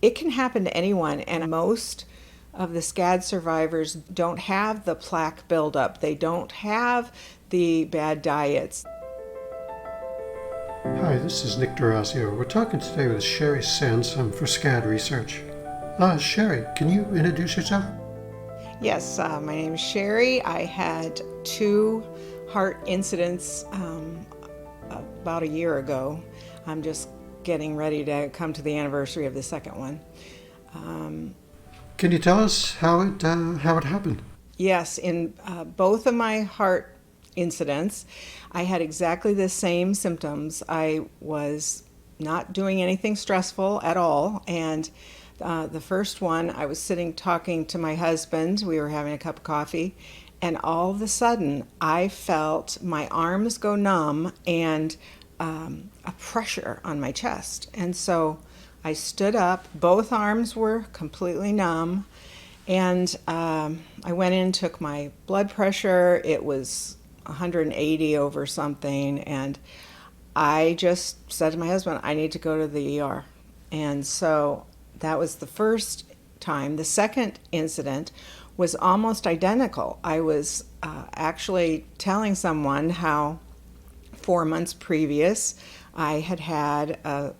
it can happen to anyone, and most of the SCAD survivors don't have the plaque buildup. They don't have the bad diets. Hi, this is Nick Durazio. We're talking today with Sheri Sansom for SCAD Research. Sheri, can you introduce yourself? Yes, my name is Sheri. I had 2 heart incidents about a year ago. I'm just getting ready to come to the anniversary of the second one. Can you tell us how it happened? Yes, in both of my heart incidents, I had exactly the same symptoms. I was not doing anything stressful at all, and the first one, I was sitting talking to my husband. We were having a cup of coffee, and all of a sudden, I felt my arms go numb and a pressure on my chest. And so I stood up. Both arms were completely numb, and I went in, took my blood pressure. It was 180 over something, and I just said to my husband, I need to go to the ER. And so that was the first time. The second incident was almost identical. I was actually telling someone how 4 months previous I had had a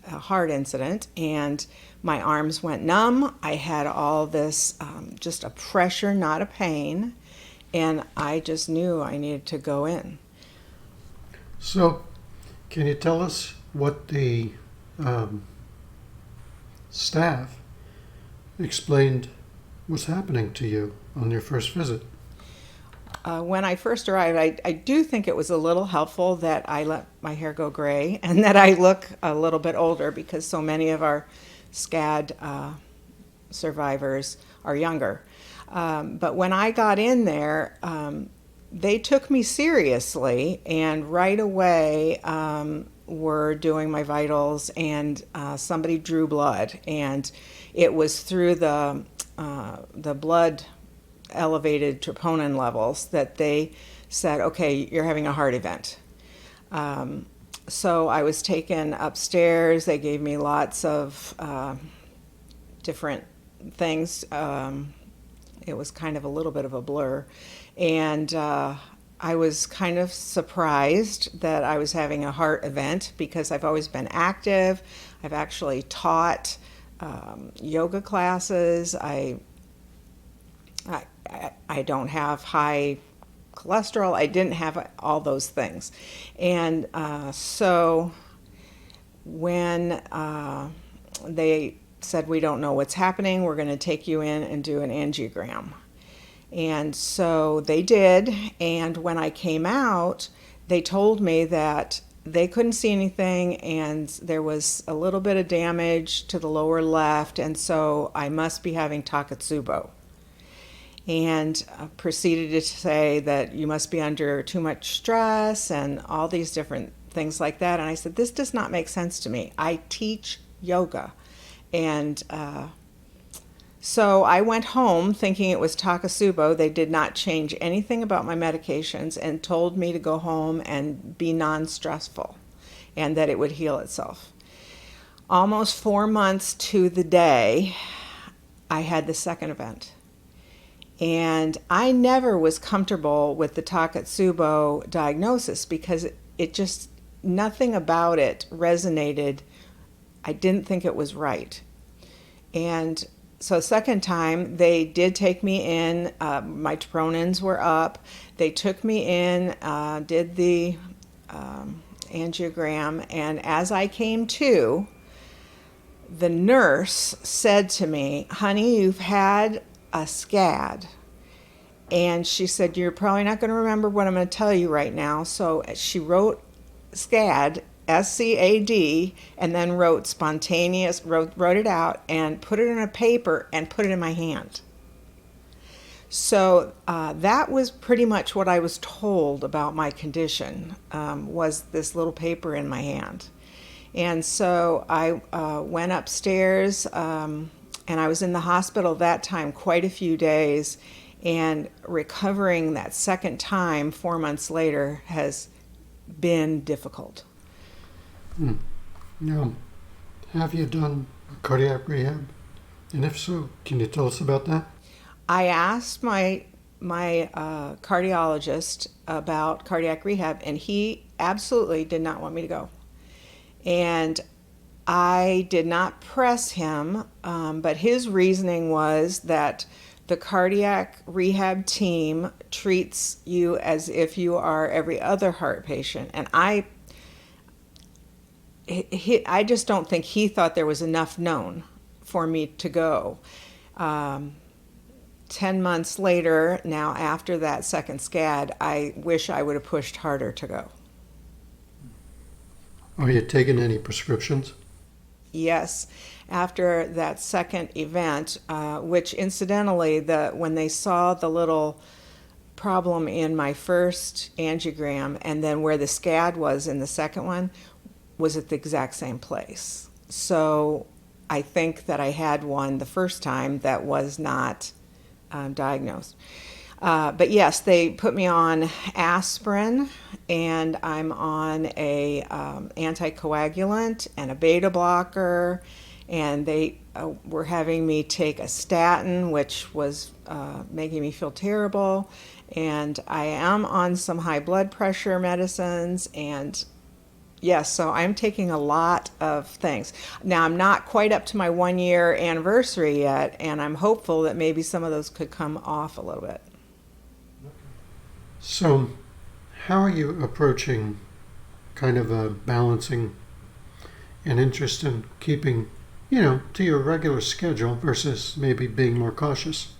heart incident and my arms went numb. I had all this just a pressure, not a pain, and I just knew I needed to go in. So, can you tell us what the staff explained was happening to you on your first visit? When I first arrived, I do think it was a little helpful that I let my hair go gray and that I look a little bit older, because so many of our SCAD survivors are younger. But when I got in there, they took me seriously, and right away were doing my vitals, and somebody drew blood, and it was through the blood elevated troponin levels that they said, okay, you're having a heart event. So I was taken upstairs. They gave me lots of different things. It was kind of a little bit of a blur. And I was kind of surprised that I was having a heart event, because I've always been active. I've actually taught yoga classes. I don't have high cholesterol. I didn't have all those things. And so when they said, we don't know what's happening, we're going to take you in and do an angiogram. And so they did. And when I came out, they told me that they couldn't see anything, and there was a little bit of damage to the lower left, and so I must be having Takotsubo. And proceeded to say that you must be under too much stress and all these different things like that. And I said, this does not make sense to me. I teach yoga. And so I went home thinking it was Takotsubo. They did not change anything about my medications and told me to go home and be non-stressful and that it would heal itself. Almost 4 months to the day, I had the second event. And I never was comfortable with the Takotsubo diagnosis, because it just, nothing about it resonated. I didn't think it was right. And so second time, they did take me in. My troponins were up. They took me in, did the angiogram, and as I came to, the nurse said to me, honey, you've had a SCAD. And she said, you're probably not going to remember what I'm going to tell you right now. So she wrote SCAD, SCAD, and then wrote spontaneous, wrote it out and put it in a paper and put it in my hand. So that was pretty much what I was told about my condition, was this little paper in my hand. And so I went upstairs, and I was in the hospital that time quite a few days, and recovering that second time 4 months later has been difficult. Now, have you done cardiac rehab? And if so, can you tell us about that? I asked my cardiologist about cardiac rehab, and he absolutely did not want me to go. And I did not press him, but his reasoning was that the cardiac rehab team treats you as if you are every other heart patient. And I just don't think he thought there was enough known for me to go. 10 months later, now after that second SCAD, I wish I would have pushed harder to go. Are you taking any prescriptions? Yes, after that second event, which incidentally, when they saw the little problem in my first angiogram and then where the SCAD was in the second one, was at the exact same place. So I think that I had one the first time that was not diagnosed. But yes, they put me on aspirin, and I'm on a anticoagulant and a beta blocker, and they were having me take a statin, which was making me feel terrible. And I am on some high blood pressure medicines, and yes, so I'm taking a lot of things. Now, I'm not quite up to my 1 year anniversary yet, and I'm hopeful that maybe some of those could come off a little bit. So, how are you approaching kind of a balancing an interest in keeping, to your regular schedule versus maybe being more cautious?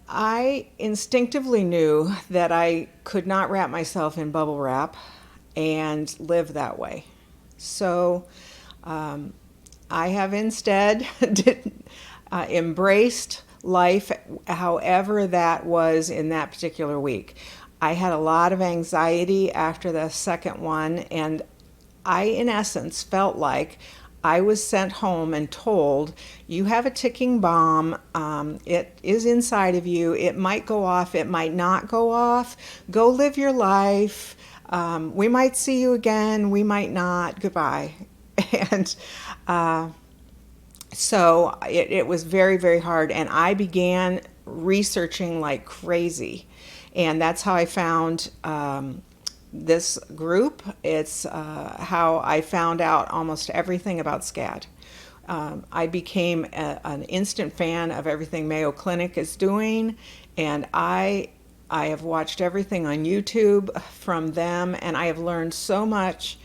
I instinctively knew that I could not wrap myself in bubble wrap and live that way. So I have instead embraced life however that was in that particular week. I had a lot of anxiety after the second one, and I, in essence, felt like I was sent home and told, you have a ticking bomb. It is inside of you. It might go off. It might not go off. Go live your life. We might see you again. We might not. Goodbye. And so it was very, very hard. And I began researching like crazy. And that's how I found this group. It's how I found out almost everything about SCAD. I became an instant fan of everything Mayo Clinic is doing, and I have watched everything on YouTube from them, and I have learned so much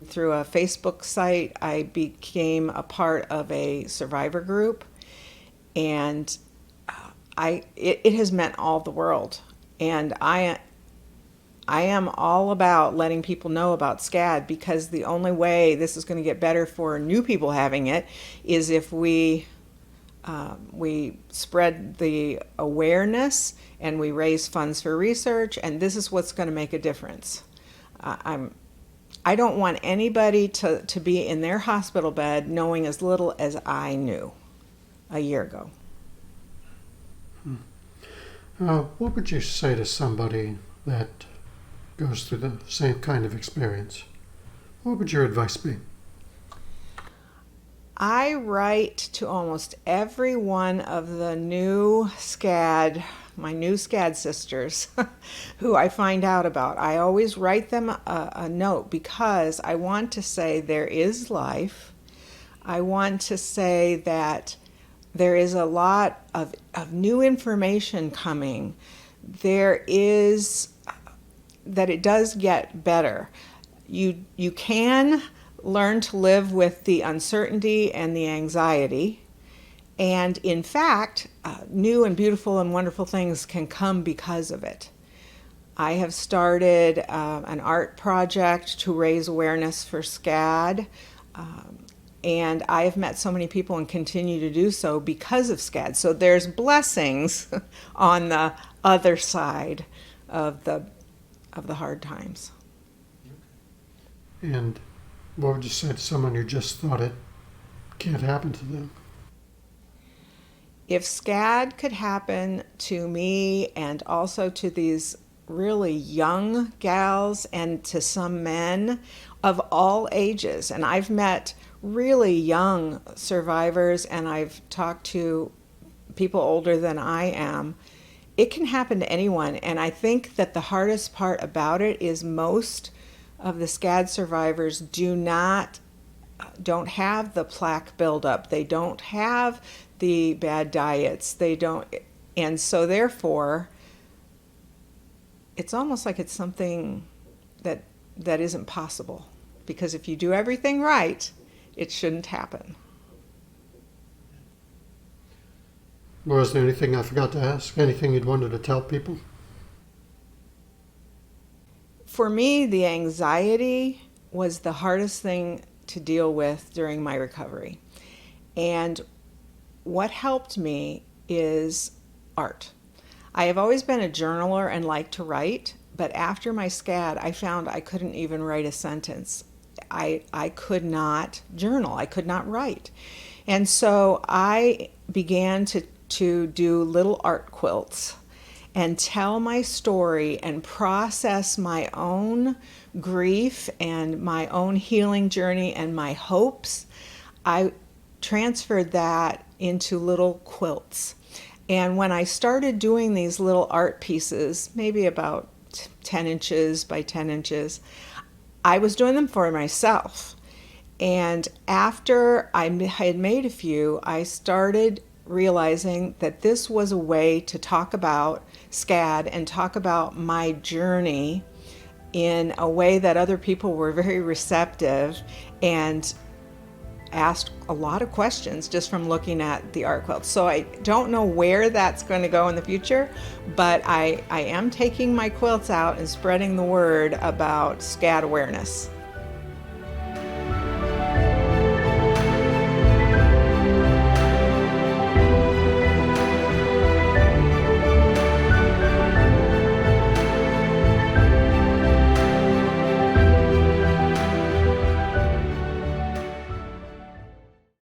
through a Facebook site. I became a part of a survivor group, and it has meant all the world. And I am all about letting people know about SCAD, because the only way this is going to get better for new people having it is if we spread the awareness and we raise funds for research, and this is what's going to make a difference. I don't want anybody to be in their hospital bed knowing as little as I knew a year ago. What would you say to somebody that goes through the same kind of experience? What would your advice be? I write to almost every one of the new SCAD, my new SCAD sisters, who I find out about. I always write them a note, because I want to say there is life. I want to say that there is a lot of new information coming. There is that it does get better. You can learn to live with the uncertainty and the anxiety, and in fact, new and beautiful and wonderful things can come because of it. I have started an art project to raise awareness for SCAD, and I have met so many people and continue to do so because of SCAD. So there's blessings on the other side of the hard times. And what would you say to someone who just thought it can't happen to them? If SCAD could happen to me, and also to these really young gals and to some men of all ages, and I've met really young survivors, and I've talked to people older than I am. It can happen to anyone, and I think that the hardest part about it is most of the SCAD survivors don't have the plaque buildup. They don't have the bad diets. They don't, and so therefore, it's almost like it's something that isn't possible. Because if you do everything right, it shouldn't happen. Was there anything I forgot to ask? Anything you'd wanted to tell people? For me, the anxiety was the hardest thing to deal with during my recovery. And what helped me is art. I have always been a journaler and liked to write, but after my SCAD, I found I couldn't even write a sentence. I could not journal. I could not write. And so I began to do little art quilts and tell my story and process my own grief and my own healing journey and my hopes. I transferred that into little quilts. And when I started doing these little art pieces, maybe about 10 inches by 10 inches, I was doing them for myself. And after I had made a few, I started realizing that this was a way to talk about SCAD and talk about my journey in a way that other people were very receptive and asked a lot of questions just from looking at the art quilts. So I don't know where that's going to go in the future, but I am taking my quilts out and spreading the word about SCAD awareness.